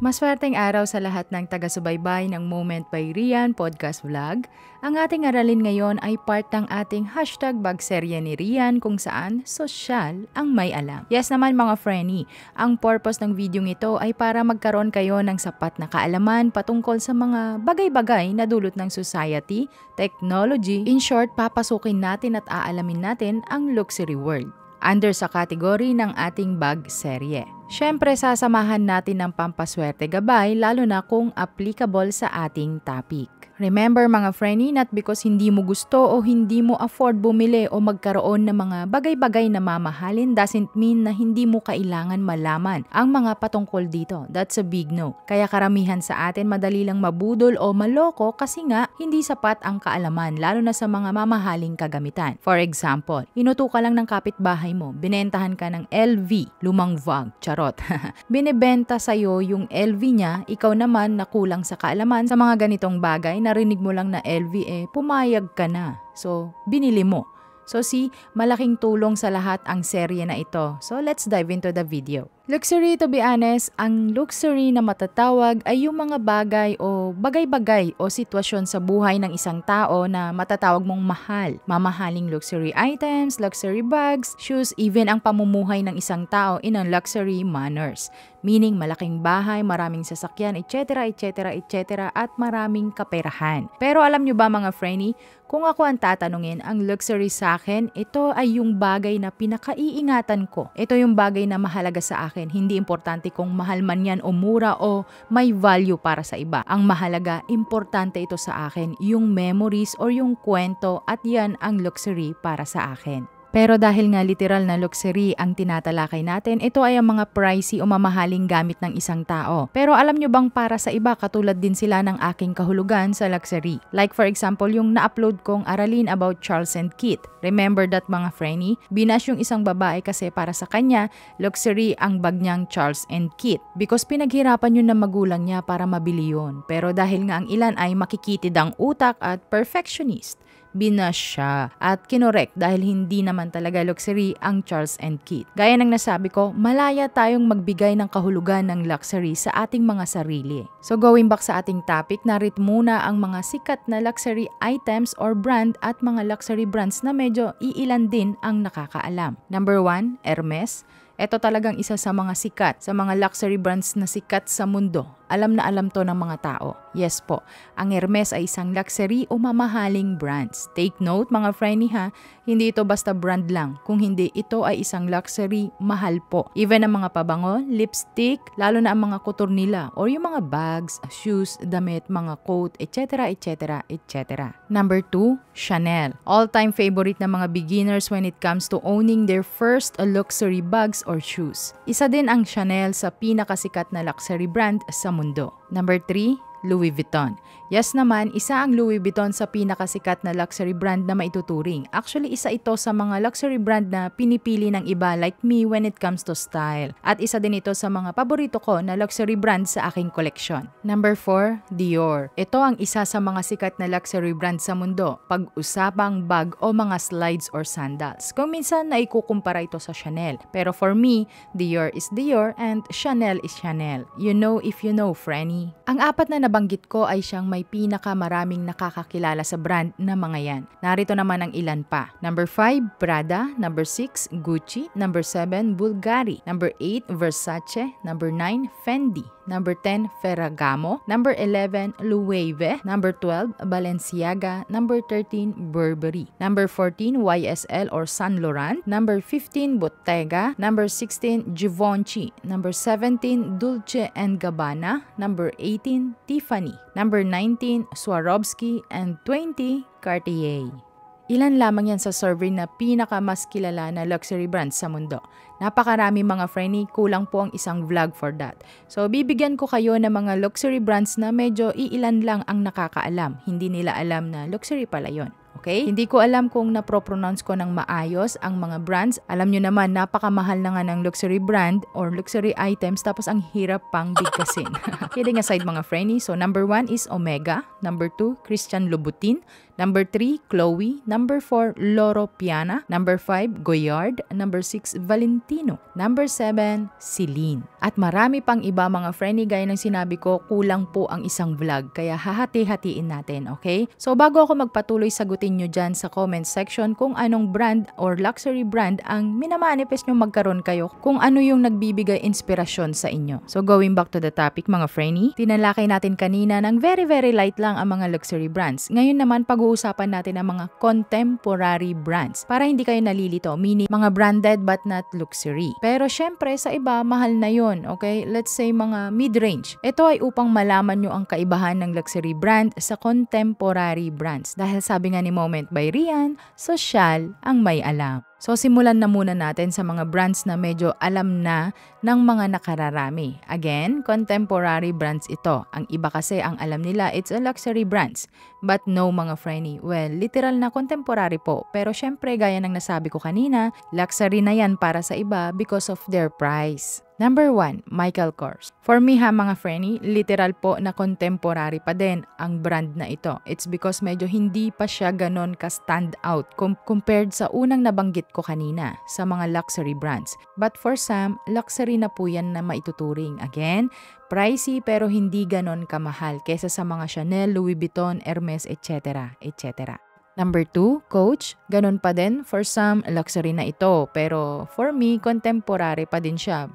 Maswerteng araw sa lahat ng taga-subaybay ng Moment by Rian Podcast Vlog. Ang ating aralin ngayon ay part ng ating #bagserye ni Rian kung saan sosyal ang may alam. Yes naman mga frenny, ang purpose ng video ito ay para magkaroon kayo ng sapat na kaalaman patungkol sa mga bagay-bagay na dulot ng society, technology. In short, papasukin natin at aalamin natin ang luxury world under sa kategory ng ating bag serye. Siyempre, sasamahan natin ng pampaswerte gabay lalo na kung applicable sa ating topic. Remember mga frenny, not because hindi mo gusto o hindi mo afford bumili o magkaroon ng mga bagay-bagay na mamahalin doesn't mean na hindi mo kailangan malaman ang mga patungkol dito. That's a big no. Kaya karamihan sa atin madali lang mabudol o maloko kasi nga hindi sapat ang kaalaman lalo na sa mga mamahaling kagamitan. For example, inuto ka lang ng kapitbahay mo, binentahan ka ng LV, lumang Vogue, charot. Binibenta sa'yo yung LV niya, ikaw naman na kulang sa kaalaman sa mga ganitong bagay, narinig mo lang na LV, pumayag ka na. So, binili mo. So see, malaking tulong sa lahat ang serye na ito. So let's dive into the video. Luxury, to be honest, ang luxury na matatawag ay yung mga bagay o bagay-bagay o sitwasyon sa buhay ng isang tao na matatawag mong mahal. Mamahaling luxury items, luxury bags, shoes, even ang pamumuhay ng isang tao in a luxury manners. Meaning malaking bahay, maraming sasakyan, etc., etc., etc., at maraming kaperahan. Pero alam nyo ba mga frenny, kung ako ang tatanungin, ang luxury sa akin, ito ay yung bagay na pinakaiingatan ko. Ito yung bagay na mahalaga sa akin. Hindi importante kung mahal man yan o mura o may value para sa iba. Ang mahalaga, importante ito sa akin, yung memories or yung kwento, at yan ang luxury para sa akin. Pero dahil nga literal na luxury ang tinatalakay natin, ito ay ang mga pricey o mamahaling gamit ng isang tao. Pero alam nyo bang para sa iba, katulad din sila ng aking kahulugan sa luxury? Like for example, yung na-upload kong aralin about Charles and Keith. Remember that mga frenny? Binash yung isang babae kasi para sa kanya, luxury ang bag niyang Charles and Keith. Because pinaghirapan yun ng magulang niya para mabili yun. Pero dahil nga ang ilan ay makikitid ang utak at perfectionist, binash siya at kinorek dahil hindi naman talaga luxury ang Charles and Keith. Gaya ng nasabi ko, malaya tayong magbigay ng kahulugan ng luxury sa ating mga sarili. So going back sa ating topic, narito muna ang mga sikat na luxury items or brand at mga luxury brands na medyo iilan din ang nakakaalam. Number 1, Hermes. Ito talagang isa sa mga sikat, sa mga luxury brands na sikat sa mundo. Alam na alam to ng mga tao. Yes po, ang Hermes ay isang luxury o mamahaling brands. Take note mga frenny ha, hindi ito basta brand lang. Kung hindi, ito ay isang luxury, mahal po. Even ang mga pabango, lipstick, lalo na ang mga kutor nila, or yung mga bags, shoes, damit, mga coat, etc., etc., etc. Number 2, Chanel. All-time favorite ng mga beginners when it comes to owning their first luxury bags or shoes. Isa din ang Chanel sa pinakasikat na luxury brand sa mundo. Number 3, Louis Vuitton. Yes naman, isa ang Louis Vuitton sa pinakasikat na luxury brand na maituturing. Actually, isa ito sa mga luxury brand na pinipili ng iba like me when it comes to style. At isa din ito sa mga paborito ko na luxury brand sa aking koleksyon. Number 4, Dior. Ito ang isa sa mga sikat na luxury brand sa mundo pag-usapang bag o mga slides or sandals. Kung minsan na ikukumpara ito sa Chanel. Pero for me, Dior is Dior and Chanel is Chanel. You know if you know, frenny. Ang apat na nabanggit ko ay siyang may pinakamaraming nakakakilala sa brand na mga yan. Narito naman ang ilan pa. Number 5, Prada. Number 6, Gucci. Number 7, Bulgari. Number 8, Versace. Number 9, Fendi. Number 10, Ferragamo. Number 11, Loewe. Number 12, Balenciaga. Number 13, Burberry. Number 14, YSL or Saint Laurent. Number 15, Bottega. Number 16, Givenchy. Number 17, Dolce & Gabbana. Number 18, Tiffany. Number 19, Swarovski. And 20, Cartier. Ilan lamang yan sa survey na pinakamas kilala na luxury brands sa mundo. Napakarami mga frenny, kulang po ang isang vlog for that. So bibigyan ko kayo ng mga luxury brands na medyo iilan lang ang nakakaalam. Hindi nila alam na luxury pala yon. Okay? Hindi ko alam kung napropronounce ko ng maayos ang mga brands. Alam nyo naman, napakamahal na nga ng luxury brand or luxury items tapos ang hirap pang bigkasin. Kidding aside mga frenny. So number 1 is Omega. Number 2, Christian Louboutin. Number 3, Chloe. Number 4, Loro Piana. Number 5, Goyard. Number 6, Valentino. Number 7, Celine. At marami pang iba mga friendly, gaya ng sinabi ko, kulang po ang isang vlog. Kaya hahati-hatiin natin, okay? So bago ako magpatuloy, sagutin nyo dyan sa comment section kung anong brand or luxury brand ang minamanifest nyo magkaroon kayo, kung ano yung nagbibigay inspirasyon sa inyo. So going back to the topic mga friendly, tinalakay natin kanina ng very light lang ang mga luxury brands. Ngayon naman pag-uusapan natin ang mga contemporary brands para hindi kayo nalilito, meaning mga branded but not luxury. Pero syempre sa iba mahal na yon, okay? Let's say mga mid-range. Ito ay upang malaman nyo ang kaibahan ng luxury brand sa contemporary brands. Dahil sabi nga ni Moment by Rian, sosyal ang may alam. So simulan na muna natin sa mga brands na medyo alam na ng mga nakararami. Again, contemporary brands ito. Ang iba kasi ang alam nila, it's a luxury brands. But no mga friendly, well, literal na contemporary po. Pero syempre, gaya ng nasabi ko kanina, luxury na yan para sa iba because of their price. Number 1, Michael Kors. For me ha mga friendly, literal po na contemporary pa din ang brand na ito. It's because medyo hindi pa siya ganon ka-stand out compared sa unang nabanggit ko kanina sa mga luxury brands. But for some, luxury na po yan na maituturing. Again, pricey pero hindi ganon kamahal kesa sa mga Chanel, Louis Vuitton, Hermes, etc. etc. Number 2, Coach. Ganon pa din. For some, luxury na ito. Pero for me, contemporary pa din siya.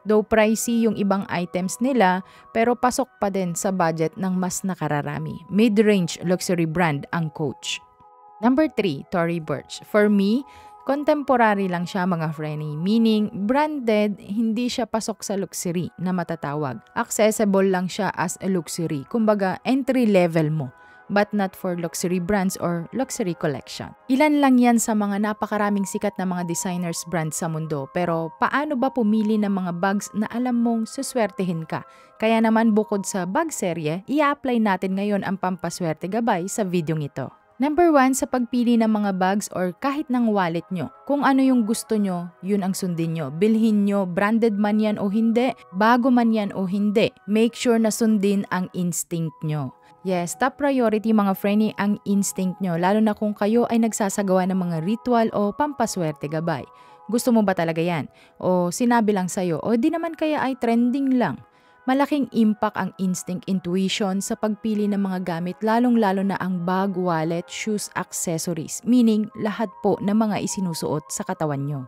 Though pricey yung ibang items nila, pero pasok pa din sa budget ng mas nakararami. Mid-range luxury brand ang Coach. Number 3, Tory Burch. For me, contemporary lang siya mga friendly, meaning branded, hindi siya pasok sa luxury na matatawag. Accessible lang siya as a luxury, kumbaga entry level mo, but not for luxury brands or luxury collection. Ilan lang yan sa mga napakaraming sikat na mga designers brands sa mundo, pero paano ba pumili ng mga bags na alam mong suswertehin ka? Kaya naman bukod sa bag serye, i-apply natin ngayon ang pampaswerte gabay sa videong ito. Number 1, sa pagpili ng mga bags or kahit ng wallet nyo. Kung ano yung gusto nyo, yun ang sundin nyo. Bilhin nyo, branded man yan o hindi, bago man yan o hindi. Make sure na sundin ang instinct nyo. Yes, top priority mga friendly ang instinct nyo, lalo na kung kayo ay nagsasagawa ng mga ritual o pampaswerte gabay. Gusto mo ba talaga yan? O sinabi lang sa'yo, o di naman kaya ay trending lang? Malaking impact ang instinct intuition sa pagpili ng mga gamit, lalong-lalo na ang bag, wallet, shoes, accessories, meaning lahat po ng mga isinusuot sa katawan nyo.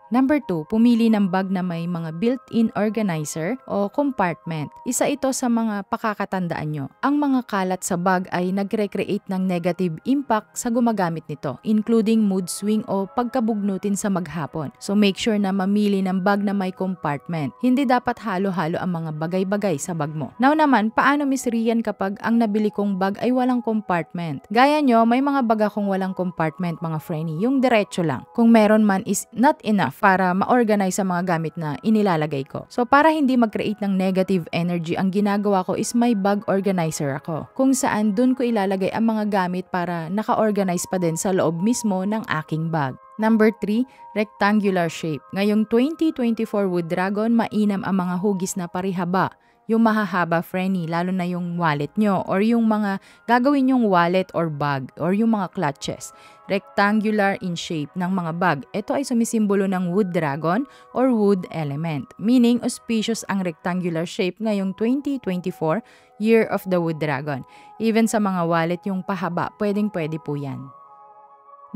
Number 2, pumili ng bag na may mga built-in organizer o compartment. Isa ito sa mga pakakatandaan nyo. Ang mga kalat sa bag ay nagre-create ng negative impact sa gumagamit nito, including mood swing o pagkabugnutin sa maghapon. So make sure na mamili ng bag na may compartment. Hindi dapat halo-halo ang mga bagay-bagay sa bag mo. Now naman, paano Miss Rian kapag ang nabili kong bag ay walang compartment? Gaya nyo, may mga bag akong walang compartment mga friendly, yung diretso lang. Kung meron man is not enough para ma-organize sa mga gamit na inilalagay ko. So para hindi mag-create ng negative energy, ang ginagawa ko is may bag organizer ako, kung saan dun ko ilalagay ang mga gamit para naka-organize pa din sa loob mismo ng aking bag. Number 3, rectangular shape. Ngayong 2024 Wood Dragon, mainam ang mga hugis na parihaba. Yung mahahaba friendly, lalo na yung wallet nyo or yung mga gagawin yung wallet or bag or yung mga clutches. Rectangular in shape ng mga bag. Ito ay sumisimbolo ng wood dragon or wood element, meaning auspicious ang rectangular shape ngayong 2024, Year of the Wood Dragon. Even sa mga wallet yung pahaba, pwedeng-pwede po yan.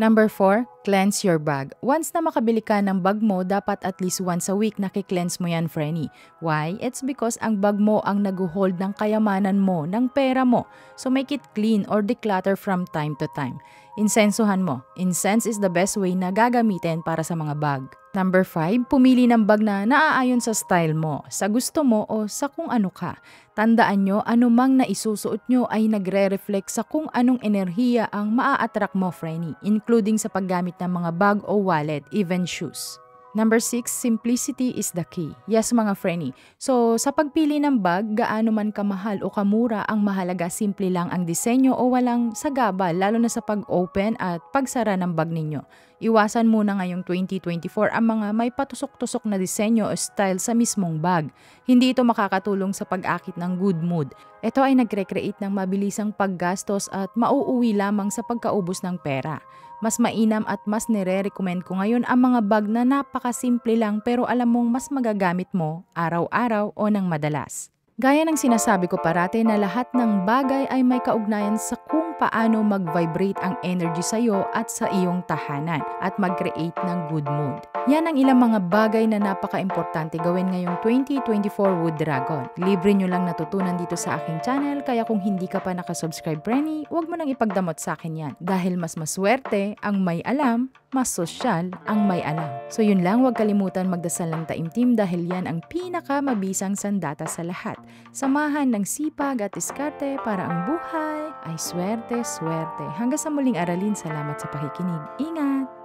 Number 4, cleanse your bag. Once na makabili ka ng bag mo, dapat at least once a week nakikleanse mo yan, friendly. Why? It's because ang bag mo ang nag-hold ng kayamanan mo, ng pera mo. So make it clean or declutter from time to time. Insensuhan mo. Incense is the best way na gagamitin para sa mga bag. Number 5, pumili ng bag na naaayon sa style mo, sa gusto mo o sa kung ano ka. Tandaan nyo, anumang na isusuot nyo ay nagre-reflect sa kung anong enerhiya ang maa-attract mo, friendly, including sa paggamit ng mga bag o wallet, even shoes. Number 6, simplicity is the key. Yes mga Frenny. So sa pagpili ng bag, gaano man kamahal o kamura, ang mahalaga simple lang ang disenyo o walang sagabal, lalo na sa pag-open at pagsara ng bag ninyo. Iwasan muna ngayong 2024 ang mga may patusok-tusok na disenyo o style sa mismong bag. Hindi ito makakatulong sa pag-akit ng good mood. Ito ay nagre-create ng mabilisang paggastos at mauuwi lamang sa pagkaubos ng pera. Mas mainam at mas nire-recommend ko ngayon ang mga bag na napakasimple lang pero alam mong mas magagamit mo araw-araw o ng madalas. Gaya ng sinasabi ko parate na lahat ng bagay ay may kaugnayan sa kung paano mag-vibrate ang energy sa iyo at sa iyong tahanan at mag-create ng good mood. Yan ang ilang mga bagay na napaka-importante gawin ngayong 2024 Wood Dragon. Libre nyo lang natutunan dito sa aking channel, kaya kung hindi ka pa nakasubscribe Frenny, huwag mo nang ipagdamot sa akin yan. Dahil mas maswerte ang may alam, mas sosyal ang may alam. So yun lang, huwag kalimutan magdasal ng taimtim dahil yan ang pinaka-mabisang sandata sa lahat. Samahan ng sipag at diskarte para ang buhay ay swerte-swerte. Hanggang sa muling aralin, salamat sa pakikinig. Ingat!